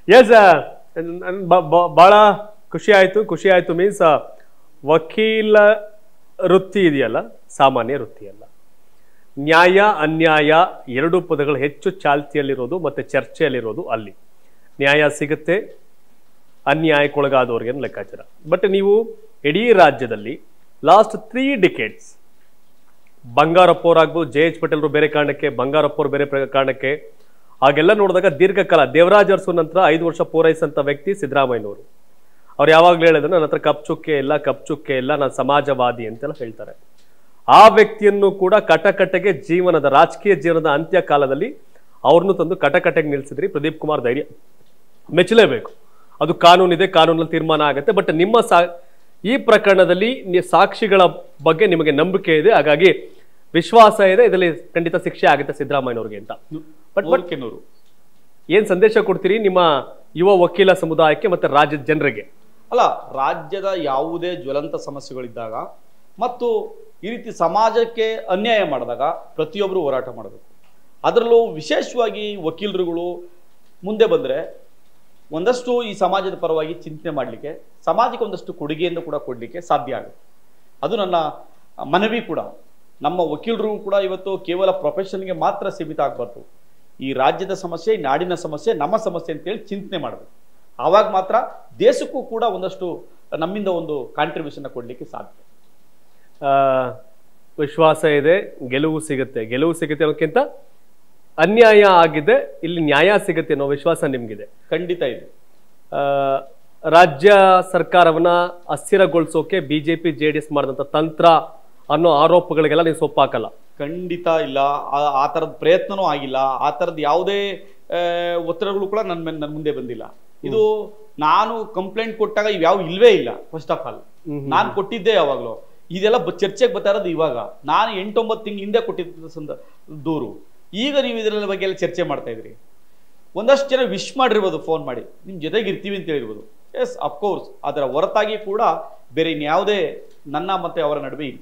S ಬಹಳ ಖುಷಿ ಆಯ್ತು ಮೀನ್ಸ್ ವಕೀಲ ವೃತ್ತಿ ಇದೆಯಲ್ಲ ಸಾಮಾನ್ಯ ವೃತ್ತಿ ಅಲ್ಲ. ನ್ಯಾಯ ಅನ್ಯಾಯ ಎರಡು ಪದಗಳು ಹೆಚ್ಚು ಚಾಲ್ತಿಯಲ್ಲಿರೋದು ಮತ್ತೆ ಚರ್ಚೆಯಲ್ಲಿರೋದು ಅಲ್ಲಿ. ನ್ಯಾಯ ಸಿಗುತ್ತೆ, ಅನ್ಯಾಯಕ್ಕೊಳಗಾದವ್ರಿಗೆ ಲೆಕ್ಕಾಚಾರ. ಬಟ್ ನೀವು ಇಡೀ ರಾಜ್ಯದಲ್ಲಿ ಲಾಸ್ಟ್ 3 decades ಬಂಗಾರಪ್ಪವ್ರು ಆಗ್ಬೋದು, JH ಪಟೇಲ್ರು ಬೇರೆ ಕಾರಣಕ್ಕೆ, ಬಂಗಾರಪ್ಪವ್ರು ಬೇರೆ ಕಾರಣಕ್ಕೆ, ಹಾಗೆಲ್ಲ ನೋಡಿದಾಗ ದೀರ್ಘಕಾಲ ದೇವರಾಜ್ ಅರಸು ನಂತರ 5 ವರ್ಷ ಪೂರೈಸಂತ ವ್ಯಕ್ತಿ ಸಿದ್ದರಾಮಯ್ಯನವರು. ಅವ್ರು ಯಾವಾಗಲೂ ಹೇಳಿದ್ರೆ ನನ್ನ ಹತ್ರ ಕಪ್ ಚುಕ್ಕೆ ಇಲ್ಲ, ನಾನು ಸಮಾಜವಾದಿ ಅಂತೆಲ್ಲ ಹೇಳ್ತಾರೆ. ಆ ವ್ಯಕ್ತಿಯನ್ನು ಕೂಡ ಕಟಕಟೆಗೆ ಜೀವನದ ರಾಜಕೀಯ ಜೀವನದ ಅಂತ್ಯ ಕಾಲದಲ್ಲಿ ಅವ್ರನ್ನು ತಂದು ಕಟಕಟೆಗೆ ನಿಲ್ಸಿದ್ರಿ. ಪ್ರದೀಪ್ ಕುಮಾರ್ ಧೈರ್ಯ ಮೆಚ್ಚಲೇಬೇಕು. ಅದು ಕಾನೂನಿದೆ, ಕಾನೂನಲ್ಲಿ ತೀರ್ಮಾನ ಆಗುತ್ತೆ. ಬಟ್ ನಿಮ್ಮ ಈ ಪ್ರಕರಣದಲ್ಲಿ ಸಾಕ್ಷಿಗಳ ಬಗ್ಗೆ ನಿಮಗೆ ನಂಬಿಕೆ ಇದೆ, ಹಾಗಾಗಿ ವಿಶ್ವಾಸ ಇದೆ ಇದರಲ್ಲಿ ಖಂಡಿತ ಶಿಕ್ಷೆ ಆಗುತ್ತೆ ಸಿದ್ದರಾಮಯ್ಯನವ್ರಿಗೆ ಅಂತ. ಬಟ್ ಏನ್ ಸಂದೇಶ ಕೊಡ್ತೀರಿ ನಿಮ್ಮ ಯುವ ವಕೀಲ ಸಮುದಾಯಕ್ಕೆ ಮತ್ತೆ ರಾಜ್ಯದ ಜನರಿಗೆ? ಅಲ್ಲ, ರಾಜ್ಯದ ಯಾವುದೇ ಜ್ವಲಂತ ಸಮಸ್ಯೆಗಳಿದ್ದಾಗ ಮತ್ತು ಈ ರೀತಿ ಸಮಾಜಕ್ಕೆ ಅನ್ಯಾಯ ಮಾಡಿದಾಗ ಪ್ರತಿಯೊಬ್ಬರು ಹೋರಾಟ ಮಾಡಬೇಕು. ಅದರಲ್ಲೂ ವಿಶೇಷವಾಗಿ ವಕೀಲರುಗಳು ಮುಂದೆ ಬಂದರೆ ಒಂದಷ್ಟು ಈ ಸಮಾಜದ ಪರವಾಗಿ ಚಿಂತನೆ ಮಾಡಲಿಕ್ಕೆ, ಸಮಾಜಕ್ಕೆ ಒಂದಷ್ಟು ಕೊಡುಗೆಯನ್ನು ಕೂಡ ಕೊಡಲಿಕ್ಕೆ ಸಾಧ್ಯ ಆಗುತ್ತೆ. ಅದು ನನ್ನ ಮನವಿ ಕೂಡ. ನಮ್ಮ ವಕೀಲರು ಕೂಡ ಇವತ್ತು ಕೇವಲ ಪ್ರೊಫೆಷನ್ಗೆ ಮಾತ್ರ ಸೀಮಿತ ಆಗಬಾರ್ದು. ಈ ರಾಜ್ಯದ ಸಮಸ್ಯೆ, ಈ ನಾಡಿನ ಸಮಸ್ಯೆ, ನಮ್ಮ ಸಮಸ್ಯೆ ಅಂತೇಳಿ ಚಿಂತನೆ ಮಾಡಬೇಕು. ಆವಾಗ ಮಾತ್ರ ದೇಶಕ್ಕೂ ಕೂಡ ಒಂದಷ್ಟು ನಮ್ಮಿಂದ ಒಂದು ಕಾಂಟ್ರಿಬ್ಯೂಷನ್ ಕೊಡಲಿಕ್ಕೆ ಸಾಧ್ಯ. ವಿಶ್ವಾಸ ಇದೆ, ಗೆಲುವು ಸಿಗುತ್ತೆ ಅನ್ನೋಕ್ಕಿಂತ ಅನ್ಯಾಯ ಆಗಿದೆ, ಇಲ್ಲಿ ನ್ಯಾಯ ಸಿಗುತ್ತೆ ಅನ್ನೋ ವಿಶ್ವಾಸ ನಿಮ್ಗಿದೆ? ಖಂಡಿತ ಇದೆ. ರಾಜ್ಯ ಸರ್ಕಾರವನ್ನ ಅಸ್ಥಿರಗೊಳಿಸೋಕೆ ಬಿಜೆಪಿ JDS ಮಾಡಿದಂಥ ತಂತ್ರ ಅನ್ನೋ ಆರೋಪಗಳಿಗೆಲ್ಲ ನೀವು ಸೊಪ್ಪಾಕಲ್ಲ? ಖಂಡಿತ ಇಲ್ಲ. ಆ ಥರದ ಪ್ರಯತ್ನನೂ ಆಗಿಲ್ಲ. ಆ ಥರದ್ದು ಯಾವುದೇ ಒತ್ತಡಗಳು ಕೂಡ ನನ್ನ ಮುಂದೆ ಬಂದಿಲ್ಲ. ಇದು ನಾನು ಕಂಪ್ಲೇಂಟ್ ಕೊಟ್ಟಾಗ ಇವ್ಯಾವ ಇಲ್ವೇ ಇಲ್ಲ. ಫಸ್ಟ್ ಆಫ್ ಆಲ್ ನಾನು ಕೊಟ್ಟಿದ್ದೆ ಯಾವಾಗಲೂ. ಇದೆಲ್ಲ ಚರ್ಚೆಗೆ ಬರ್ತಾ ಇರೋದು ಇವಾಗ. ನಾನು 8-9 ತಿಂಗಳ ಹಿಂದೆ ಕೊಟ್ಟಿದ್ದ ದೂರು. ಈಗ ನೀವು ಇದರ ಬಗ್ಗೆ ಎಲ್ಲ ಚರ್ಚೆ ಮಾಡ್ತಾ ಇದ್ರಿ. ಒಂದಷ್ಟು ಜನ ವಿಶ್ ಮಾಡಿರ್ಬೋದು, ಫೋನ್ ಮಾಡಿ ನಿಮ್ಮ ಜೊತೆಗೆ ಇರ್ತೀವಿ ಅಂತ ಹೇಳಿರ್ಬೋದು. S, of course. ಅದರ ಹೊರತಾಗಿ ಕೂಡ ಬೇರೆ ಇನ್ಯಾವುದೇ ನನ್ನ ಮತ್ತೆ ಅವರ ನಡುವೆ ಇಲ್ಲ.